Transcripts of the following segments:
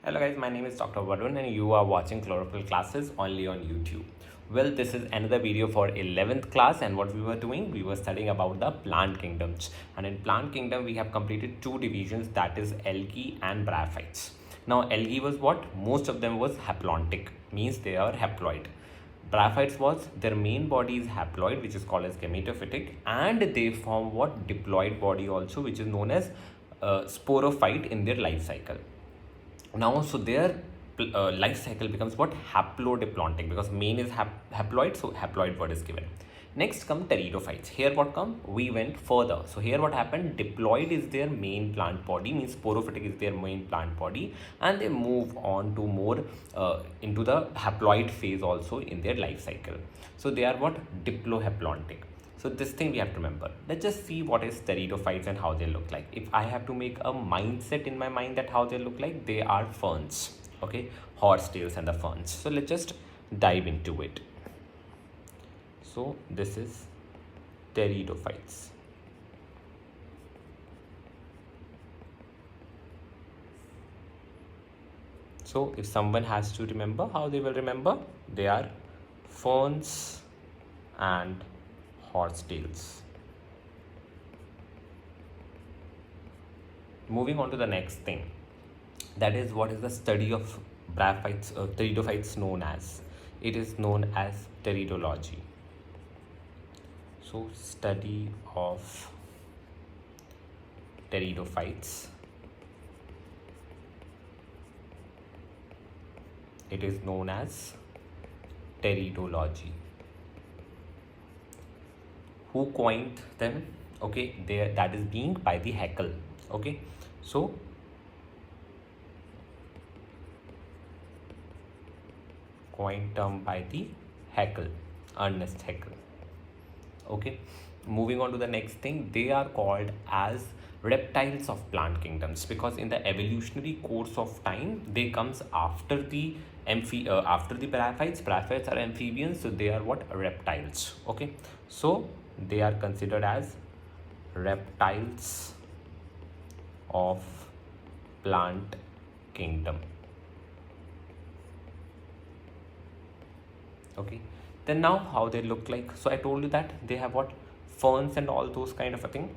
Hello guys, my name is Dr. Varun and you are watching chlorophyll classes only on YouTube. Well, this is another video for 11th class, and what we were doing, we were studying about the plant kingdoms. And in plant kingdom, we have completed two divisions, that is algae and bryophytes. Now, algae was what? Most of them was haplontic, means they are haploid. Bryophytes was their main body is haploid, which is called as gametophytic, and they form what? Diploid body also, which is known as sporophyte in their life cycle. Now, so their life cycle becomes what? Haplodiplontic, because main is haploid, so haploid word is given. Next come pteridophytes. Here what come? We went further. So here what happened? Diploid is their main plant body, means sporophytic is their main plant body, and they move on to more into the haploid phase also in their life cycle. So they are what? Diplohaplontic. So this thing we have to remember. Let's just see what is pteridophytes and how they look like. If I have to make a mindset in my mind that how they look like, they are ferns. Okay, horsetails and the ferns. So let's just dive into it. So this is pteridophytes. So if someone has to remember, how they will remember? They are ferns and horsetails. Moving on to the next thing, that is what is the study of bryophytes, pteridophytes known as? It is known as pteridology. So study of pteridophytes, it is known as pteridology. Who coined them? Okay, that is being by the Haeckel. Okay, so coined term by the Haeckel, Ernest Haeckel. Okay, moving on to the next thing, they are called as reptiles of plant kingdoms, because in the evolutionary course of time they comes after the after the bryophytes. Bryophytes are amphibians, so they are what? Reptiles. Okay, so they are considered as reptiles of plant kingdom. Okay, then now how they look like? So I told you that they have what? Ferns and all those kind of a thing.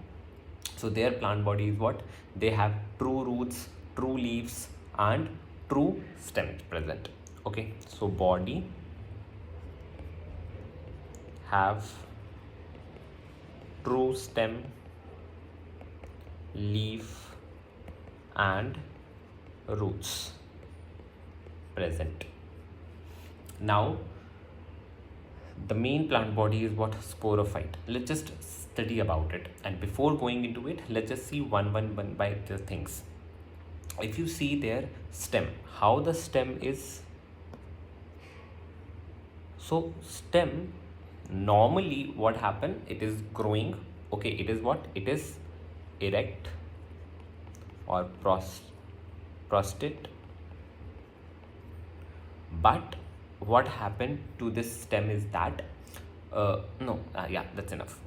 So their plant body is what? They have true roots, true leaves, and true stems present. Okay, so body have true stem, leaf, and roots present. Now the main plant body is what? Sporophyte. Let's just study about it, and before going into it, let's just see one by the things. If you see their stem, how the stem is, so stem normally what happen? It is growing. Okay, it is what? It is erect or prostate, but what happened to this stem is that that's enough.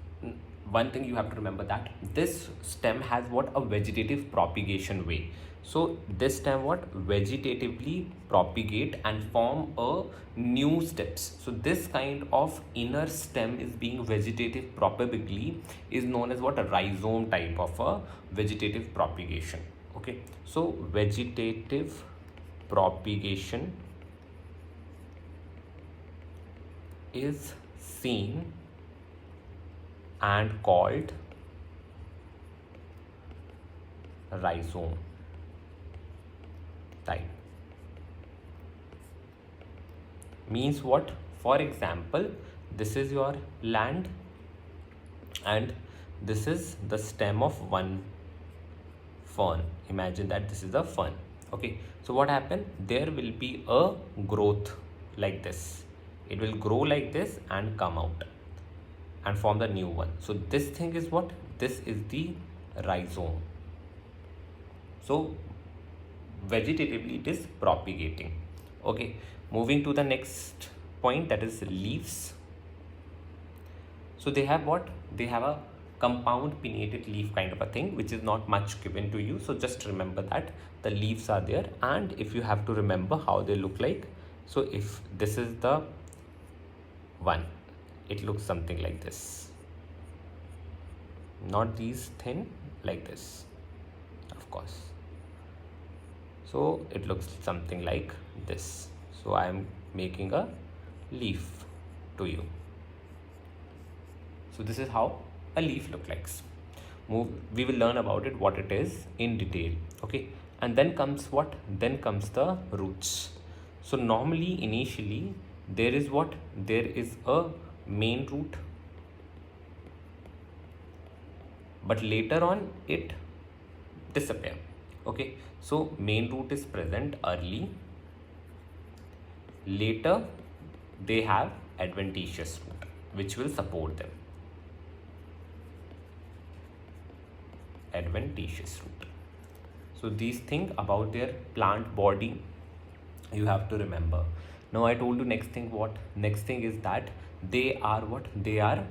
One thing you have to remember, that this stem has what? A vegetative propagation way. So this stem what? Vegetatively propagate and form a new steps. So this kind of inner stem is being vegetative propagate is known as what? A rhizome type of a vegetative propagation. Okay, so vegetative propagation is seen and called rhizome type. Means what? For example, this is your land and this is the stem of one fern. Imagine that this is a fern. Okay, so what happened? There will be a growth like this. It will grow like this and come out and form the new one. So this thing is what? This is the rhizome. So vegetatively it is propagating. Okay, moving to the next point, that is leaves. So they have what? They have a compound pinnated leaf kind of a thing, which is not much given to you. So just remember that the leaves are there, and if you have to remember how they look like, so if this is the one, it looks something like this, not these thin, like this, of course. So it looks something like this. So I am making a leaf to you. So this is how a leaf looks like. We will learn about it, what it is in detail. Okay, and then comes what? Then comes the roots. So normally, initially, there is what? There is a main root, but later on it disappear. Okay, so main root is present early, later they have adventitious root which will support them. Adventitious root. So these things about their plant body you have to remember. Now I told you next thing what? Next thing is that they are what? They are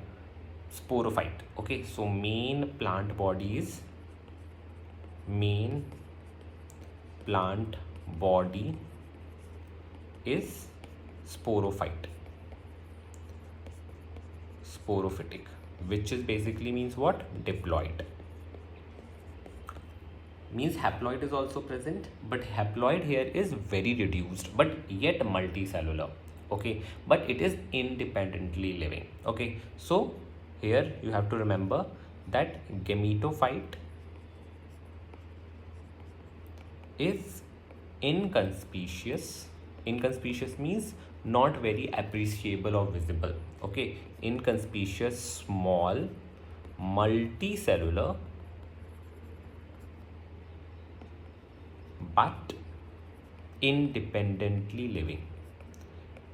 sporophyte. Okay, so main plant body is sporophyte, sporophytic, which is basically means what? Diploid. Means haploid is also present, but haploid here is very reduced, but yet multicellular. Okay, but it is independently living. Okay, so here you have to remember that gametophyte is inconspicuous. Inconspicuous means not very appreciable or visible. Okay, inconspicuous, small, multicellular, but independently living.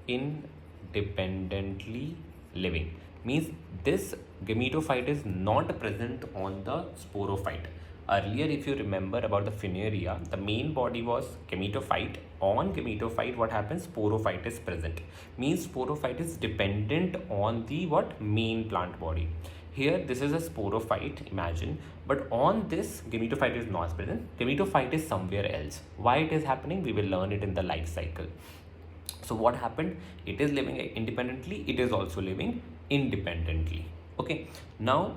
Independently living means this gametophyte is not present on the sporophyte. Earlier, if you remember about the Funaria, the main body was gametophyte. On gametophyte, what happens? Sporophyte is present. Means sporophyte is dependent on the what? Main plant body. Here, this is a sporophyte, imagine, but on this, gametophyte is not present. Gametophyte is somewhere else. Why it is happening? We will learn it in the life cycle. So what happened? It is living independently. It is also living independently. Okay. Now,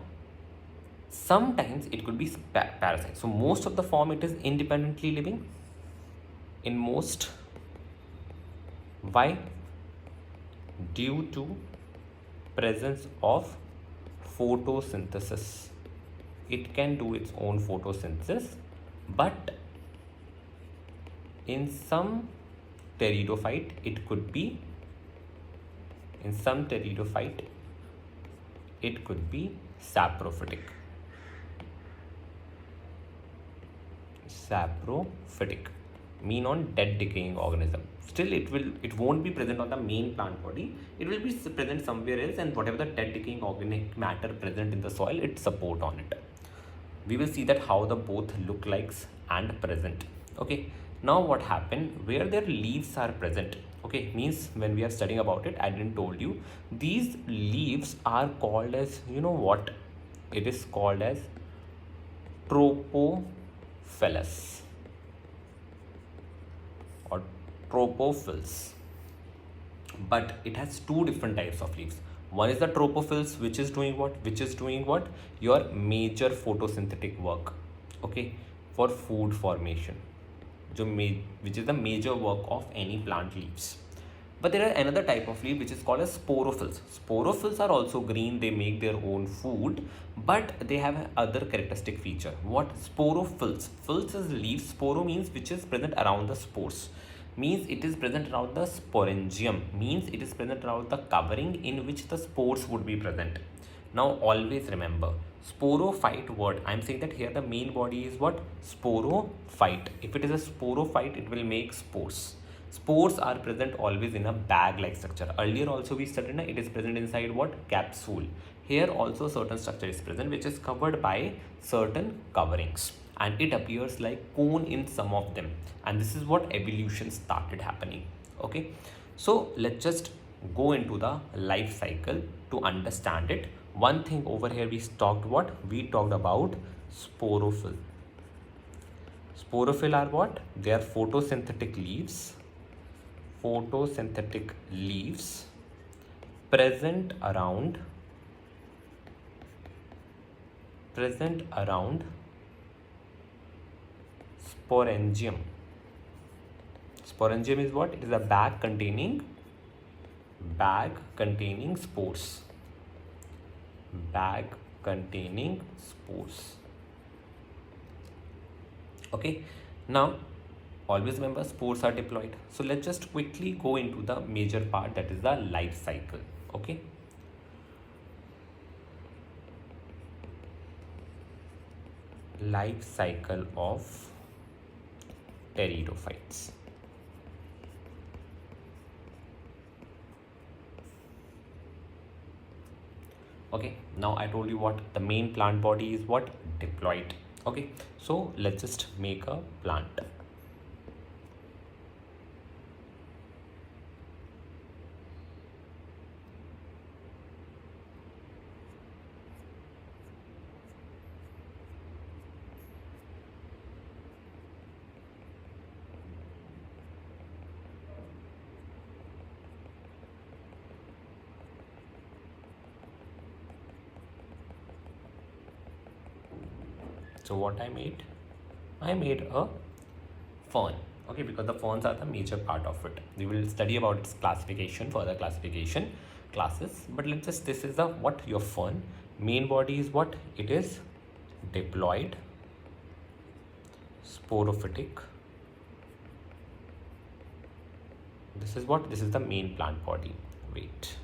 sometimes it could be parasite. So most of the form it is independently living. In most. Why? Due to presence of photosynthesis. It can do its own photosynthesis, but in some pteridophyte it could be saprophytic. Saprophytic mean on dead decaying organism. Still it won't be present on the main plant body. It will be present somewhere else, and whatever the dead decaying organic matter present in the soil, it support on it. We will see that how the both look likes and present. Okay, now what happened? Where their leaves are present. Okay, means when we are studying about it, I didn't told you, these leaves are called as, you know what? It is called as tropophyllous or tropophylls. But it has two different types of leaves. One is the tropophylls, which is doing what? Your major photosynthetic work. Okay, for food formation, which is the major work of any plant leaves. But there are another type of leaf which is called as sporophylls. Sporophylls are also green. They make their own food, but they have other characteristic feature. What? Sporophylls. Phylls is leaves. Sporo means which is present around the spores. Means it is present around the sporangium. Means it is present around the covering in which the spores would be present. Now always remember, sporophyte word, I am saying that here the main body is what? Sporophyte. If it is a sporophyte, it will make spores. Spores are present always in a bag-like structure. Earlier also we studied it is present inside what? Capsule. Here also certain structure is present which is covered by certain coverings, and it appears like cone in some of them, and this is what evolution started happening. Okay, so let's just go into the life cycle to understand it, one thing over here we talked what? We talked about sporophyll. Sporophyll are what? They are photosynthetic leaves. Photosynthetic leaves present around sporangium. Sporangium is what? It is a bag containing spores. Bag containing spores. Okay, now always remember spores are diploid. So let's just quickly go into the major part, that is the life cycle. Okay, life cycle of pteridophytes. Okay, now I told you what the main plant body is, what? Diploid. Okay, so let's just make a plant. So what I made a fern. Okay, because the ferns are the major part of it. We will study about its classification, further classification classes. But let's just, this is the what? Your fern. Main body is what? It is diploid, sporophytic. This is what? This is the main plant body. Wait.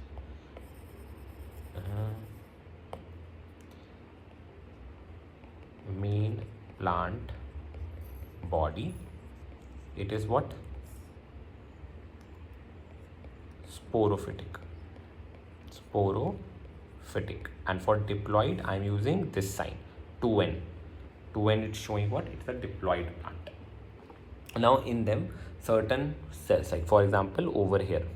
Main plant body, it is what? Sporophytic. And for diploid I am using this sign, 2n. It's showing what? It's a diploid plant. Now in them certain cells, like for example over here,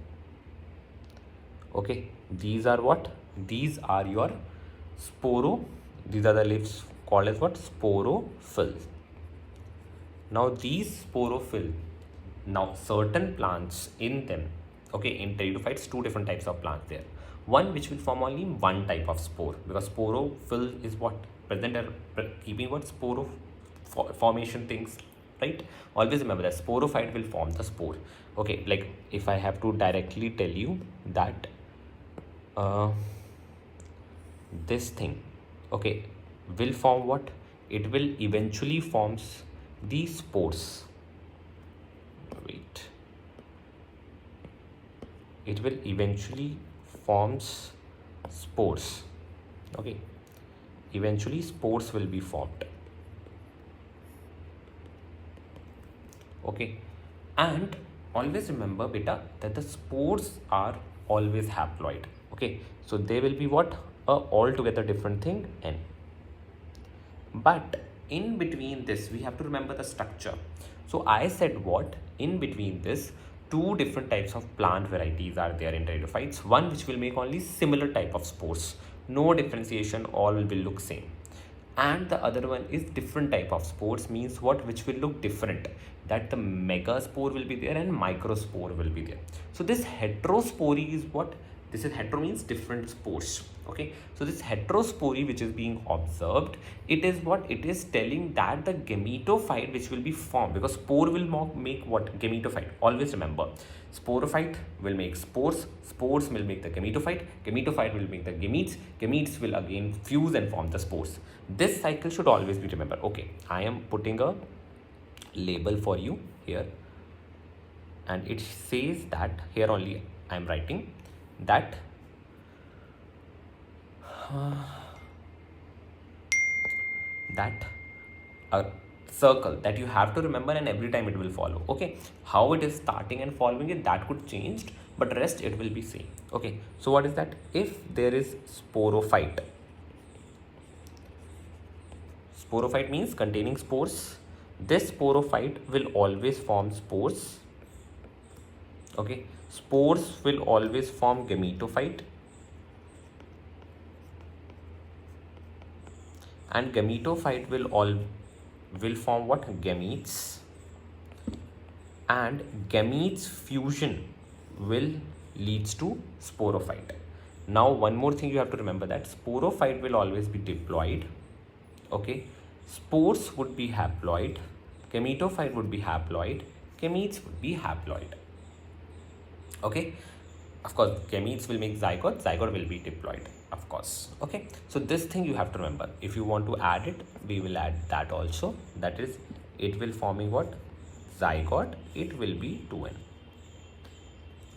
okay, these are what? These are your these are the leaves called as what? Sporophyll. Now these sporophyll, now certain plants in them, okay, in pteridophytes, two different types of plants there. One which will form only one type of spore, because sporophyll is what? Present and keeping what? Spore formation things, right? Always remember that sporophyte will form the spore. Okay, like if I have to directly tell you that this thing, okay, will form what? It will eventually forms the spores. Wait. It will eventually forms spores. Okay. Eventually spores will be formed. Okay. And always remember, beta, that the spores are always haploid. Okay. So they will be what? A altogether different thing, N. But in between this, we have to remember the structure. So I said what? In between this, two different types of plant varieties are there in pteridophytes. One which will make only similar type of spores. No differentiation, all will look same. And the other one is different type of spores, means what? Which will look different. That the megaspore will be there and microspore will be there. So this heterospory is what? This is hetero means different spores. Okay, so this heterospory which is being observed, it is what? It is telling that the gametophyte which will be formed, because spore will make what? Gametophyte. Always remember, sporophyte will make spores, spores will make the gametophyte, gametophyte will make the gametes, gametes will again fuse and form the spores. This cycle should always be remembered. Okay, I am putting a label for you here, and it says that here only I am writing that that a circle that you have to remember, and every time it will follow. Okay, how it is starting and following it, that could change, but rest it will be same. Okay, so what is that? If there is sporophyte means containing spores, this sporophyte will always form spores. Okay, spores will always form gametophyte. and gametophyte will form what? Gametes, and gametes fusion will leads to sporophyte. Now one more thing you have to remember, that sporophyte will always be diploid, okay, spores would be haploid, gametophyte would be haploid, gametes would be haploid, okay. Of course gametes will make zygote, zygote will be diploid, of course, okay. So this thing you have to remember. If you want to add it, we will add that also, that is it will forming what? Zygote, it will be 2n,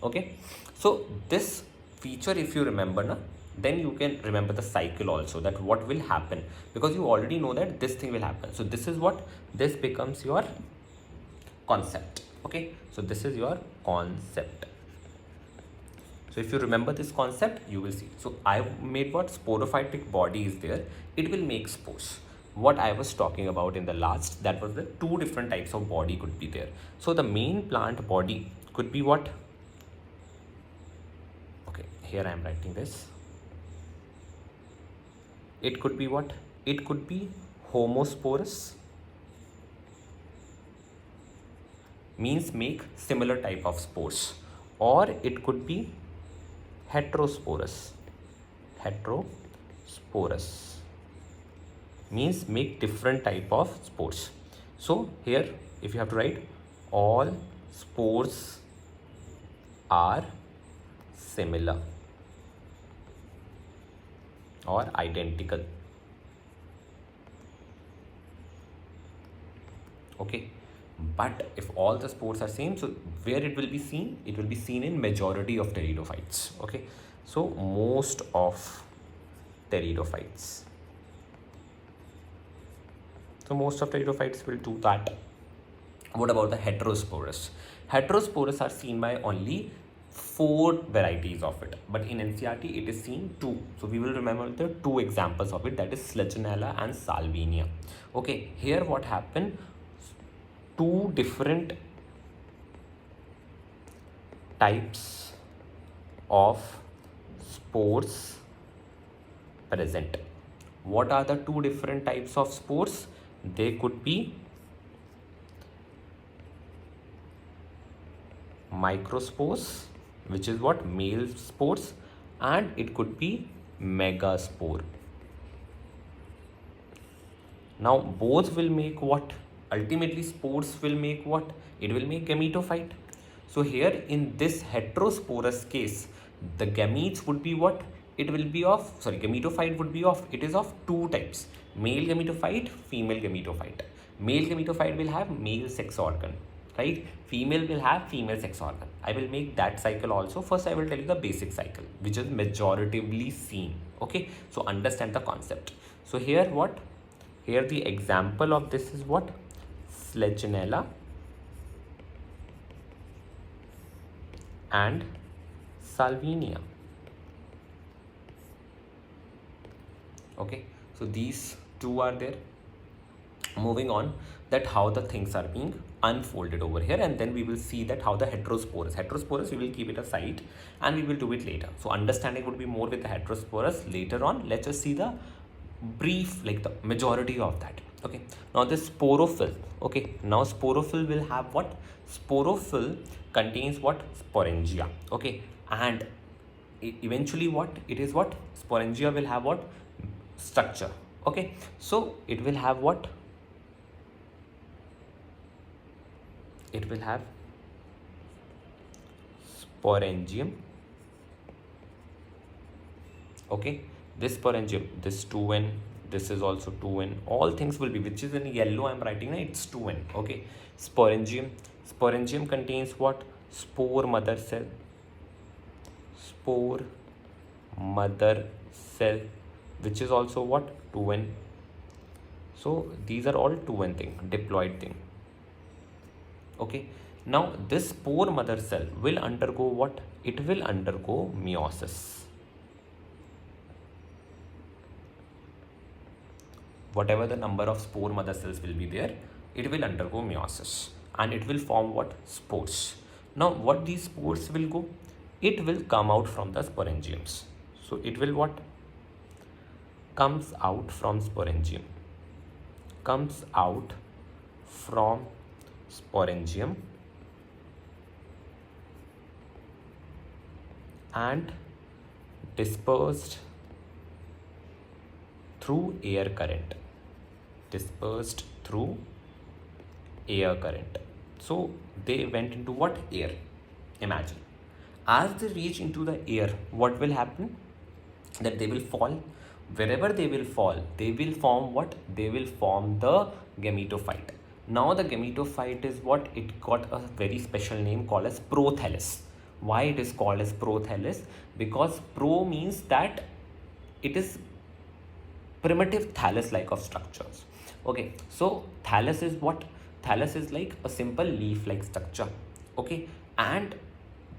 okay. So this feature if you remember na, then you can remember the cycle also, that what will happen, because you already know that this thing will happen. So this is what, this becomes your concept, okay. So this is your concept. So if you remember this concept, you will see. So I made what? Sporophytic body is there, it will make spores. What I was talking about in the last, that was the two different types of body could be there. So the main plant body could be what? Okay, here I am writing this. It could be what? It could be homosporous, means make similar type of spores, or it could be heterosporous. Heterosporous means make different type of spores. So here if you have to write, all spores are similar or identical, okay. But if all the spores are same, so where it will be seen? It will be seen in majority of pteridophytes, okay. So most of pteridophytes. So most of pteridophytes will do that. What about the heterosporous? Heterosporous are seen by only 4 varieties of it, but in NCERT it is seen 2. So we will remember the 2 examples of it, that is Legionella and Salvinia, okay. Here what happened? 2 different types of spores present. What are the 2 different types of spores? They could be microspores, which is what? Male spores, and it could be megaspore. Now both will make what? Ultimately spores will make what? It will make gametophyte. So here in this heterosporous case, the gametes would be what? It will be of, sorry, gametophyte would be of, it is of 2 types, male gametophyte, female gametophyte. Male gametophyte will have male sex organ, right? Female will have female sex organ. I will make that cycle also. First I will tell you the basic cycle, which is majoritively seen, okay. So understand the concept. So here what? Here the example of this is what? Legionella and Salvinia, okay. So these 2 are there. Moving on, that how the things are being unfolded over here, and then we will see that how the heterosporous we will keep it aside and we will do it later. So understanding would be more with the heterosporous later on. Let's just see the brief, like the majority of that, okay. Now this sporophyll, okay. Now sporophyll will have what? Sporophyll contains what? Sporangia, okay. And eventually what? It is what? Sporangia will have what? Structure, okay. So it will have what? It will have sporangium, okay. This sporangium, this 2n, this is also 2n, all things will be, which is in yellow I am writing, it's 2n, okay. Sporangium contains what? Spore mother cell, which is also what? 2n. So these are all 2n thing, diploid thing, okay. Now this spore mother cell will undergo what? It will undergo meiosis. Whatever the number of spore mother cells will be there, it will undergo meiosis and it will form what? Spores. Now what these spores will go? It will come out from the sporangiums. So it will what? Comes out from sporangium. comes out from sporangium and dispersed through air current. Dispersed through air current. So they went into what? Air. Imagine. As they reach into the air, what will happen? That they will fall. Wherever they will fall, they will form what? They will form the gametophyte. Now the gametophyte is what? It got a very special name called as prothallus. Why it is called as prothallus? Because pro means that it is primitive thallus like of structures. Okay, so thallus is what? Thallus is like a simple leaf like structure. Okay, and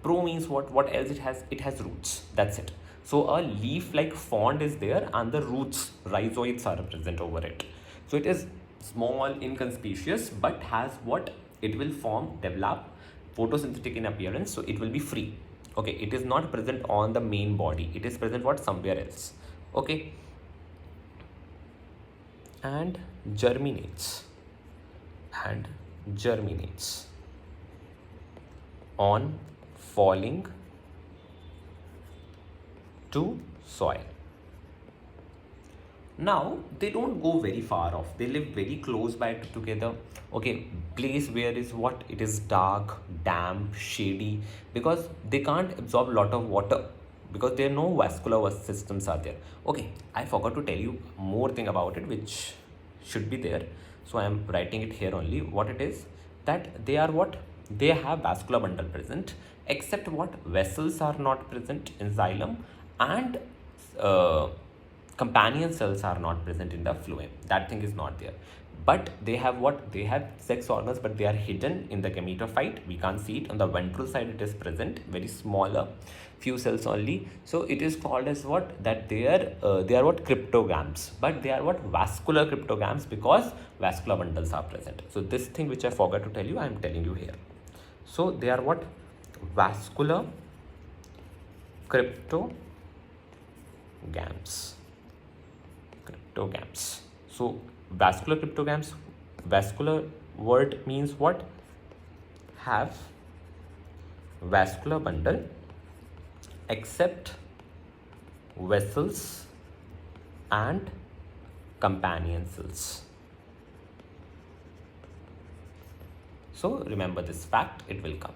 pro means what else it has? It has roots. That's it. So a leaf like frond is there and the roots, rhizoids are present over it. So it is small, inconspicuous, but has what? It will form, develop, photosynthetic in appearance, so it will be free. Okay, it is not present on the main body. It is present what? Somewhere else. Okay, and germinates on falling to soil. Now they don't go very far off, they live very close by together. Okay, place where is what? It is dark, damp, shady, because they can't absorb a lot of water, because there are no vascular systems are there. Okay, I forgot to tell you more thing about it which should be there, so I am writing it here only. What it is, that they are what? They have vascular bundle present, except what? Vessels are not present in xylem, and companion cells are not present in the phloem. That thing is not there. But they have what? They have sex organs, but they are hidden in the gametophyte. We can't see it. On the ventral side it is present, very smaller, few cells only. So it is called as what? That they are what? Cryptogams. But they are what? Vascular cryptogams, because vascular bundles are present. So this thing which I forgot to tell you, I am telling you here. So they are what? Vascular cryptogams. So vascular cryptogams, vascular word means what? Have vascular bundle except vessels and companion cells. So remember this fact, it will come.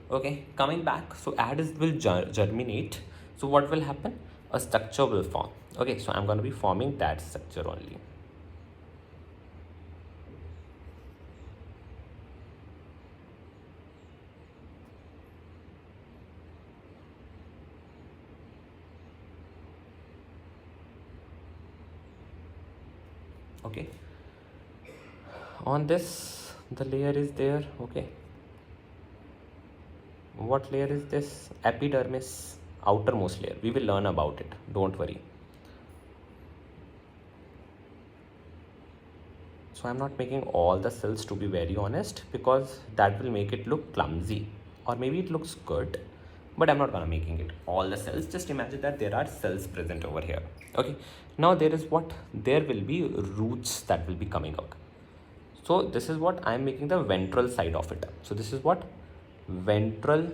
Okay, coming back, so as it will germinate, so what will happen? A structure will form. Okay, so I'm going to be forming that structure only. Okay, on this the layer is there. Okay, what layer is this? Epidermis, outermost layer. We will learn about it, don't worry. So I'm not making all the cells, to be very honest, because that will make it look clumsy, or maybe it looks good, but I'm not gonna making it all the cells. Just imagine that there are cells present over here. Okay, now there is what? There will be roots that will be coming out. So this is what I'm making the ventral side of it. So this is what? Ventral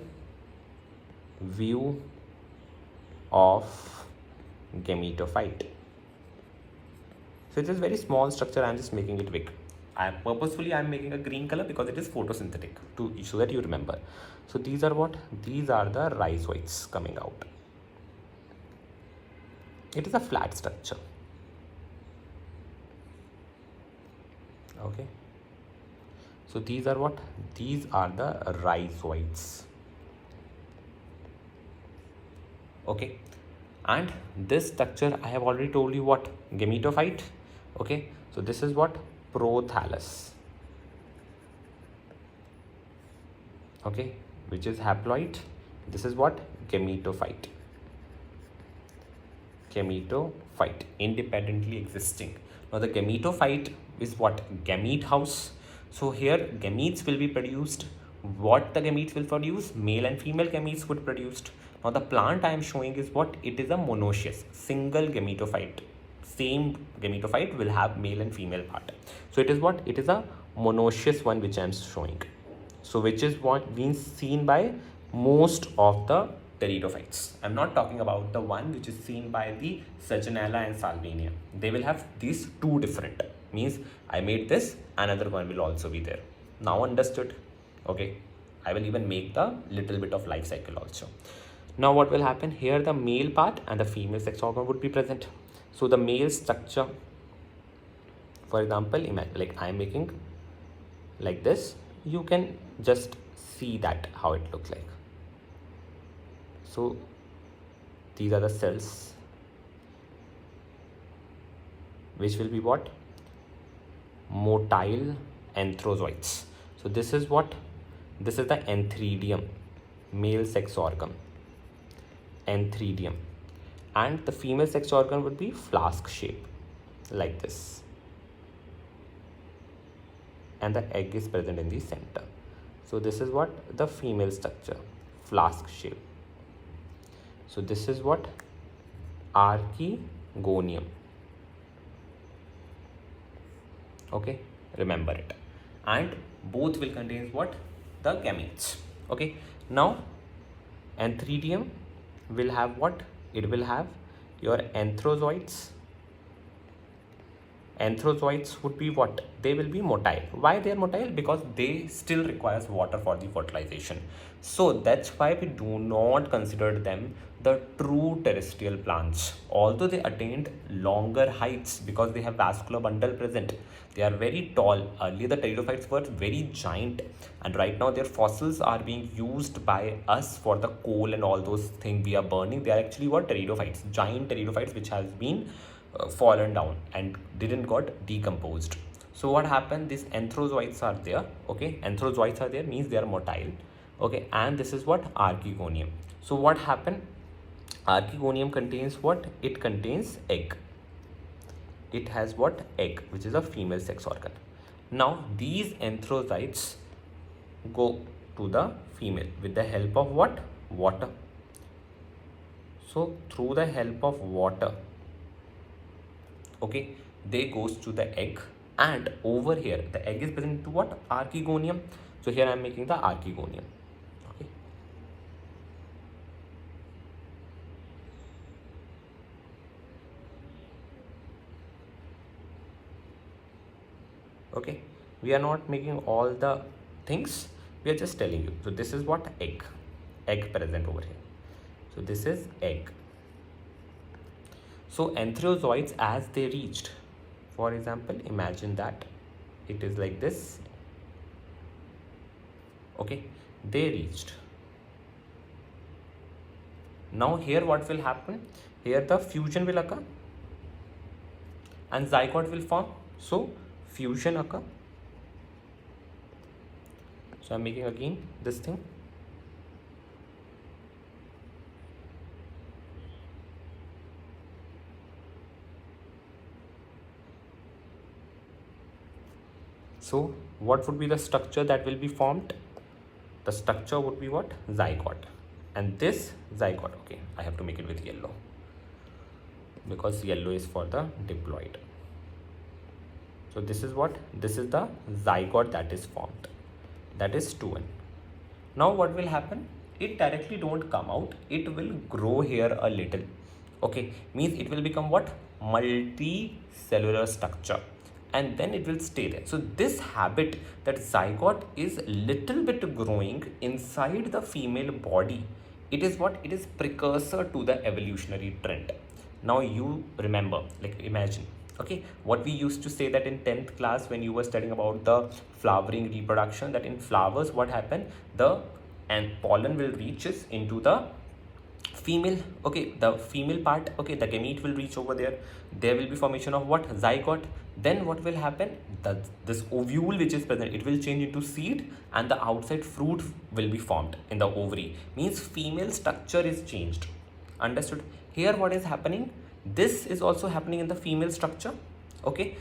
view of gametophyte. So it is very small structure. I'm just making it big. I'm making a green color because it is photosynthetic, so that you remember. So these are what? These are the rhizoids coming out. It is a flat structure. Okay. So these are what? These are the rhizoids. Okay. And this structure, I have already told you what? Gametophyte. Okay. So this is what? Prothallus. Okay. Which is haploid. This is what? Gametophyte. Gametophyte. Independently existing. Now the gametophyte is what? Gamete house. So here gametes will be produced. What the gametes will produce? Male and female gametes would produce. Now the plant I am showing is what? It is a monoecious, single gametophyte, same gametophyte will have male and female part. So it is what? It is a monoecious one which I am showing. So which is what being seen by most of the pteridophytes. I'm not talking about the one which is seen by the Saginella and Salvinia. They will have these two different. Means I made this, another one will also be there. Now understood? Okay. I will even make the little bit of life cycle also. Now what will happen? Here the male part and the female sex organ would be present. So the male structure, for example, imagine like I am making like this. You can just see that how it looks like. So these are the cells which will be what? Motile anthrozoids. So this is what? This is the antheridium, male sex organ, antheridium, and the female sex organ would be flask shape like this, and the egg is present in the center. So this is what? The female structure, flask shape. So this is what? Archegonium. Okay, remember it. And both will contain what? The gametes. Okay, now antheridium will have what? It will have your anthrozoids. Anthrozoids would be what? They will be motile. Why they are motile? Because they still requires water for the fertilization. So that's why we do not consider them the true terrestrial plants. Although they attained longer heights because they have vascular bundle present. They are very tall. Earlier the pteridophytes were very giant, and right now their fossils are being used by us for the coal and all those things we are burning. They are actually what? Pteridophytes, giant pteridophytes which has been fallen down and didn't got decomposed. So what happened? These anthrozoids are there. Okay, anthrozoids are there means they are motile. Okay, and this is what? Archegonium. So what happened? Archegonium contains what? It contains egg. It has what? Egg, which is a female sex organ. Now these anthrozoids go to the female with the help of what? Water. So through the help of water, okay, they goes to the egg, and over here the egg is present to what? Archegonium. So here I am making the archegonium. Okay. Okay, we are not making all the things, we are just telling you. So this is what? Egg present over here. So this is egg. So anthrozoids, as they reached, for example, imagine that it is like this. Okay, they reached. Now here what will happen? Here the fusion will occur and zygote will form. So fusion occur. So I'm making again this thing. So what would be the structure that will be formed? The structure would be what? Zygote. And this zygote, okay, I have to make it with yellow because yellow is for the diploid. So this is what? This is the zygote that is formed. That is 2N. Now what will happen? It directly don't come out. It will grow here a little. Okay, means it will become what? Multicellular structure. And then it will stay there. So this habit that zygote is little bit growing inside the female body, it is what? It is precursor to the evolutionary trend. Now you remember, like imagine, okay, what we used to say that in 10th class when you were studying about the flowering reproduction, that in flowers what happened? The pollen will reaches into the female, okay, the female part, okay, the gamete will reach over there. There will be formation of what? Zygote. Then what will happen? This ovule which is present, it will change into seed and the outside fruit will be formed in the ovary. Means female structure is changed. Understood? Here what is happening? This is also happening in the female structure. Okay,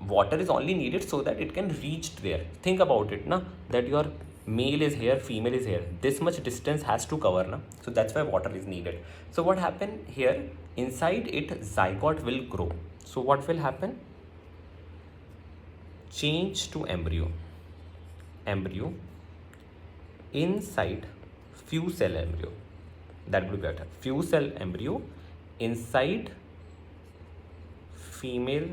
water is only needed so that it can reach there. Think about it, na, that your male is here, female is here. This much distance has to cover, na? So that's why water is needed. So what happened here? Inside it, zygote will grow. So what will happen? Change to embryo inside few cell embryo, that will be better. Few cell embryo inside female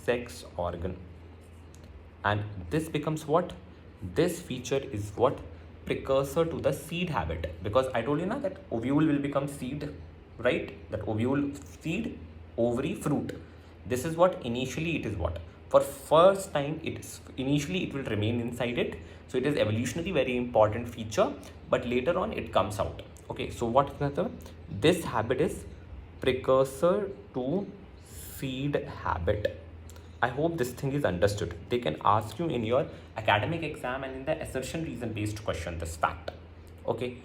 sex organ, and this becomes what? This feature is what? Precursor to the seed habit, because I told you now that ovule will become seed, right? That ovule, seed, ovary, fruit. This is what initially it is what? For first time it is initially it will remain inside it, so it is evolutionary very important feature, but later on it comes out. Okay, so what this habit is precursor to seed habit. I hope this thing is understood. They can ask you in your academic exam and in the assertion reason based question this fact. Okay,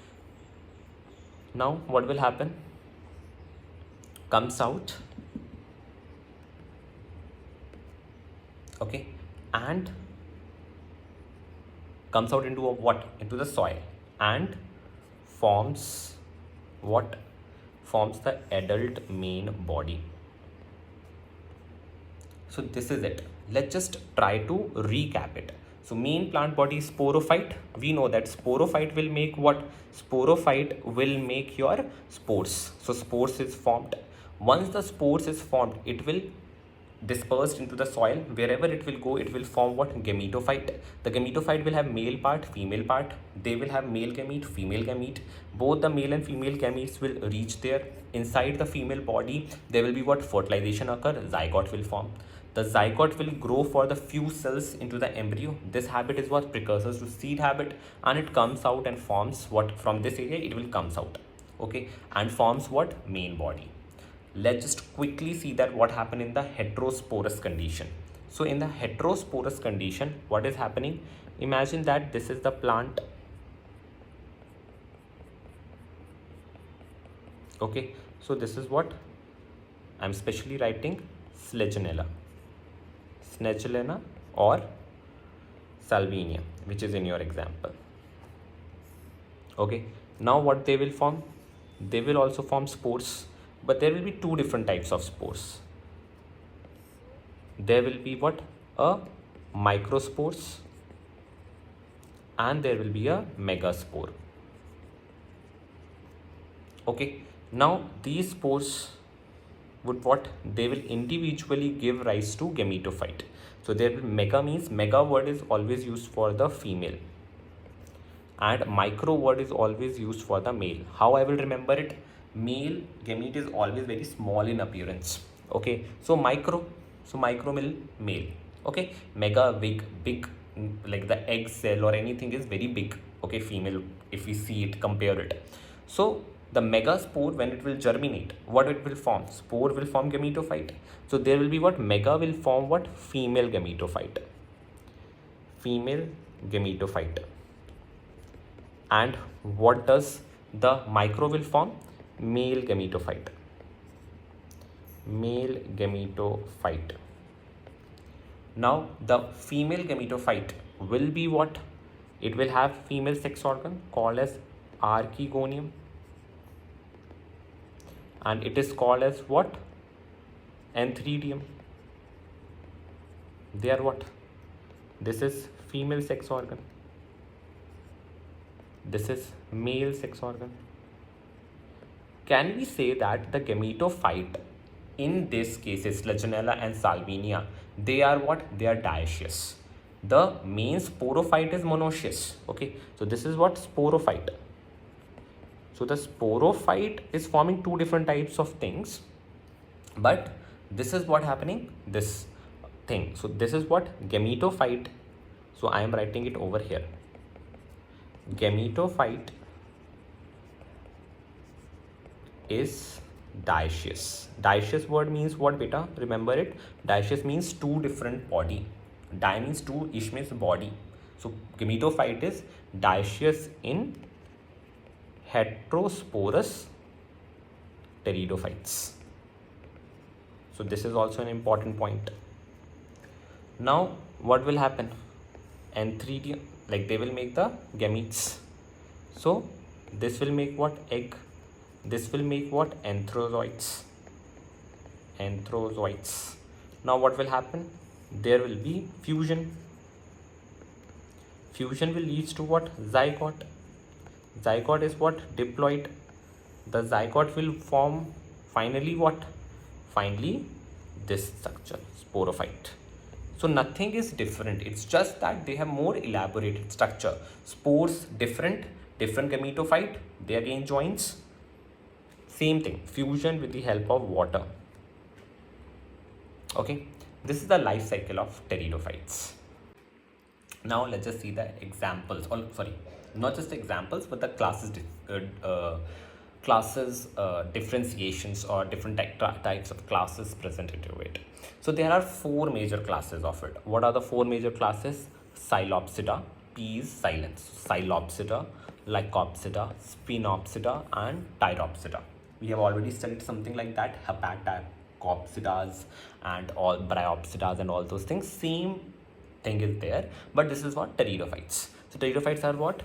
now what will happen? Comes out, okay, and comes out into a what? Into the soil, and forms what? Forms the adult main body. So this is it. Let's just try to recap it. So main plant body is sporophyte. We know that sporophyte will make what? Sporophyte will make your spores. So spores is formed. Once the spores is formed, it will dispersed into the soil. Wherever it will go, it will form what? Gametophyte. The gametophyte will have male part, female part. They will have male gamete, female gamete. Both the male and female gametes will reach there. Inside the female body, there will be what? Fertilization occur, zygote will form. The zygote will grow for the few cells into the embryo. This habit is what? Precursors to seed habit, and it comes out and forms what? From this area it will comes out, okay, and forms what? Main body. Let's just quickly see that what happened in the heterosporous condition. So in the heterosporous condition, what is happening? Imagine that this is the plant, okay, so this is what I'm specially writing, Snegellina or Salvinia, which is in your example. Okay, now what they will form? They will also form spores, but there will be two different types of spores. There will be what? A microspores, and there will be a megaspore. Okay, now these spores would what? They will individually give rise to gametophyte. So there will mega means, mega word is always used for the female, and micro word is always used for the male. How I will remember it? Male gamete is always very small in appearance. Okay, so micro will male. Okay, mega, big, like the egg cell or anything is very big. Okay, female, if we see it, compare it. So the megaspore, when it will germinate, what it will form? Spore will form gametophyte. So there will be what? Mega will form what? Female gametophyte. And what does the micro will form? Male gametophyte. Now the female gametophyte will be what? It will have female sex organ called as archegonium, and it is called as what? Antheridium. They are what? This is female sex organ, this is male sex organ. Can we say that the gametophyte in this case is Legionella and Salvinia, they are what? They are dioecious. The main sporophyte is monoecious. Okay, so this is what? Sporophyte. So the sporophyte is forming two different types of things, but this is what happening, this thing. So this is what? Gametophyte. So I am writing it over here. Gametophyte is dioecious. Dioecious word means what, beta? Remember it. Dioecious means two different body. Di means two, ish means body. So gametophyte is dioecious in heterosporous pteridophytes. So this is also an important point. Now what will happen? Antheridium, like they will make the gametes. So this will make what? Egg. This will make what? Anthrozoids. anthrozoites. Now what will happen? There will be fusion. Fusion will lead to what? Zygote. Zygote is what? Diploid. The zygote will form finally what? Finally this structure, sporophyte. So nothing is different, it's just that they have more elaborated structure. Spores different gametophyte, they again joins. Same thing, fusion with the help of water. Okay, this is the life cycle of pteridophytes. Now let's just see the examples, or sorry, not just examples, but the differentiations or different types of classes presented to it. So there are 4 major classes of it. What are the 4 major classes? Psilopsida, P is silence. Psilopsida, Lycopsida, Sphenopsida, and Pteropsida. We have already studied something like that, Hepatocopsidas and all Bryopsidas and all those things. Same thing is there, but this is what? Pteridophytes. So pteridophytes are what?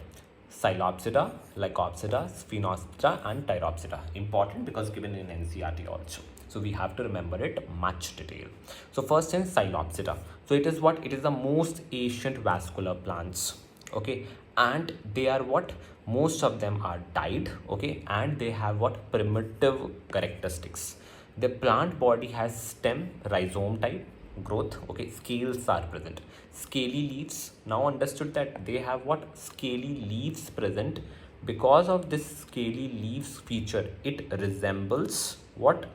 Psilopsida, Lycopsida, Sphenopsida, and Pteropsida. Important because given in NCERT also. So we have to remember it much detail. So first in Psilopsida. So it is what? It is the most ancient vascular plants. Okay, and they are what? Most of them are died. Okay, and they have what? Primitive characteristics. The plant body has stem, rhizome type growth. Okay, scales are present. Scaly leaves. Now understood that they have what? Scaly leaves present. Because of this scaly leaves feature, it resembles what?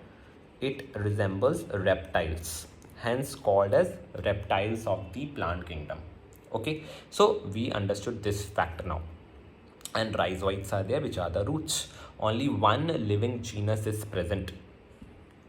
It resembles reptiles, hence called as reptiles of the plant kingdom. Okay, so we understood this factor now. And rhizoids are there, which are the roots. Only one living genus is present.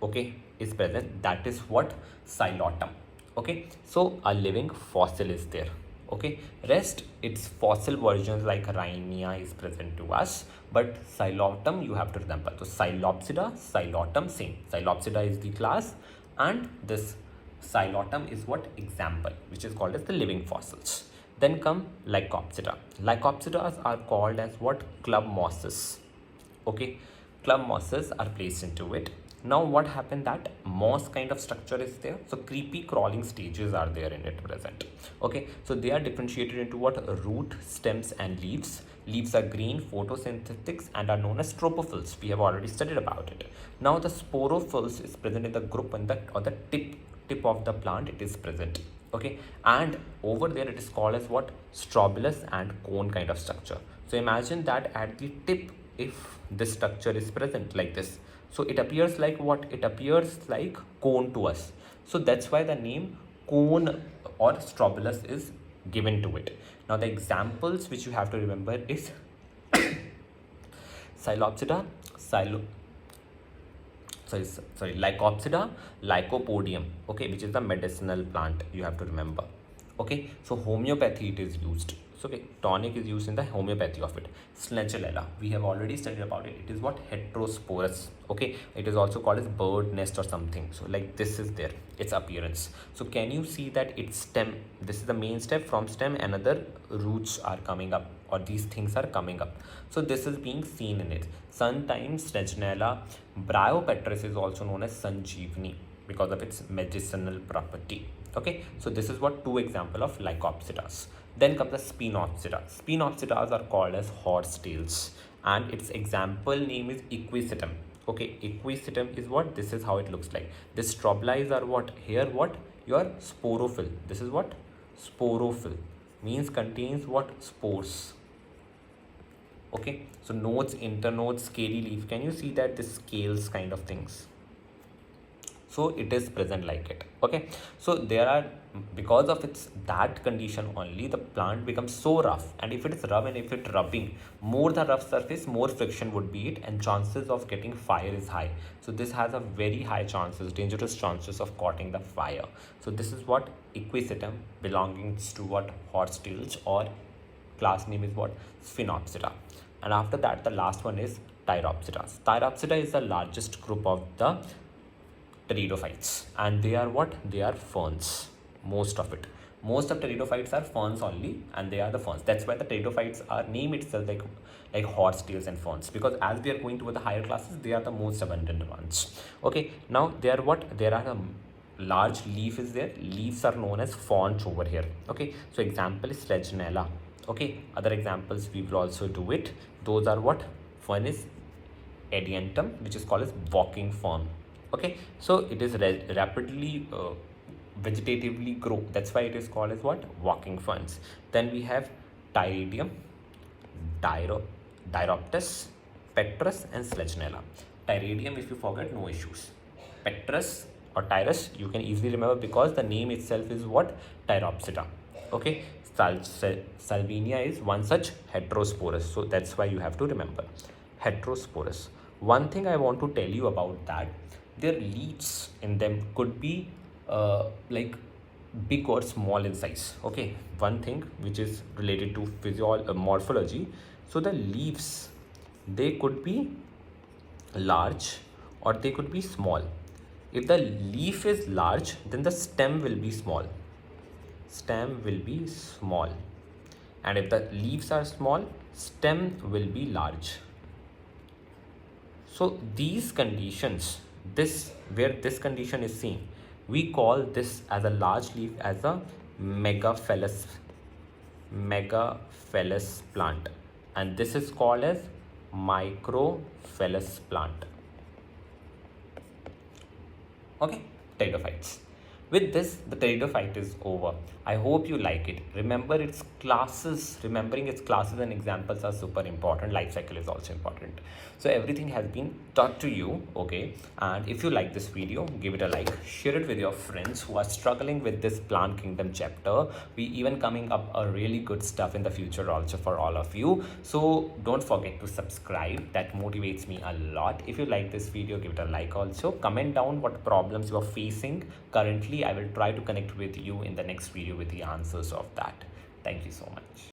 Okay, is present, that is what? Psilotum. Okay, so a living fossil is there. Okay, rest its fossil versions like Rhynia is present to us, but Psilotum you have to remember. So Psilopsida, Psilotum, same. Psilopsida is the class, and this Psilotum is what? Example, which is called as the living fossils. Then come Lycopsida. Lycopsidas are called as what? Club mosses. Okay, club mosses are placed into it. Now what happened, that moss kind of structure is there, so creepy crawling stages are there in it present. Okay, so they are differentiated into what? Root, stems, and leaves. Leaves are green, photosynthetics, and are known as tropophils. We have already studied about it. Now the sporophils is present in the group and the tip of the plant it is present. Okay, and over there it is called as what? Strobilus and cone kind of structure. So imagine that at the tip, if this structure is present like this, so it appears like what? It appears like cone to us. So that's why the name cone or strobilus is given to it. Now the examples which you have to remember is Psilopsida, Lycopsida, Lycopodium, okay, which is the medicinal plant you have to remember. Okay, so homeopathy it is used. So okay, tonic is used in the homeopathy of it. Snegellella, we have already studied about it. It is what? Heterosporous. Okay, it is also called as bird nest or something. So like this is there, its appearance. So can you see that its stem, this is the main step, from stem another roots are coming up, or these things are coming up. So this is being seen in it. Sometimes Snegellella bryopetris is also known as Sanjeevani because of its medicinal property. Okay, so this is what? 2 example of Lycopsidas. Then comes the Sphenopsida. Sphenopsidas are called as horsetails, and its example name is Equisetum. Okay, Equisetum is what? This is how it looks like. The strobili are what? Here what? Your sporophyll. This is what? Sporophyll means contains what? Spores. Okay, so nodes, internodes, scaly leaf. Can you see that this scales kind of things? So it is present like it. Okay, so there are, because of its that condition only, the plant becomes so rough, and if it is rough and if it rubbing, more the rough surface, more friction would be it, and chances of getting fire is high. So this has a very high chances, dangerous chances of caught the fire. So this is what? Equisetum, belonging to what? Horsetails, or class name is what? Sphenopsida. And after that, the last one is Pteropsidas. Pteropsida is the largest group of the Pteridophytes, and they are what? They are ferns, most of it. Most of pteridophytes are ferns only, and they are the ferns. That's why the pteridophytes are name itself like horsetails and ferns, because as we are going toward the higher classes, they are the most abundant ones. Okay, now they are what? There are a large leaf is there. Leaves are known as fronds over here. Okay, so example is Legionella. Okay, other examples we will also do it. Those are what? One is Adiantum, which is called as walking fern. Okay, so it is rapidly vegetatively grow. That's why it is called as what? Walking ferns. Then we have Tyridium, Diroptis, Petrus, and Slegionella. Tyridium, if you forget, no issues. Petrus or Tyrus, you can easily remember because the name itself is what? Pteropsida. Okay, Salvinia is one such heterosporous, so that's why you have to remember heterosporous. One thing I want to tell you about that, their leaves in them could be like big or small in size. Okay, one thing which is related to morphology. So the leaves, they could be large or they could be small. If the leaf is large, then the stem will be small. Stem will be small. And if the leaves are small, stem will be large. So these conditions, where this condition is seen, we call this as a large leaf as a megaphallus plant, and this is called as microphallus plant. Okay, pteridophytes. With this, the pteridophyte is over. I hope you like it. Remember its classes. Remembering its classes and examples are super important. Life cycle is also important. So everything has been taught to you. Okay. And if you like this video, give it a like. Share it with your friends who are struggling with this plant kingdom chapter. We even coming up a really good stuff in the future also for all of you. So don't forget to subscribe. That motivates me a lot. If you like this video, give it a like also. Comment down what problems you are facing currently. I will try to connect with you in the next video with the answers of that. Thank you so much.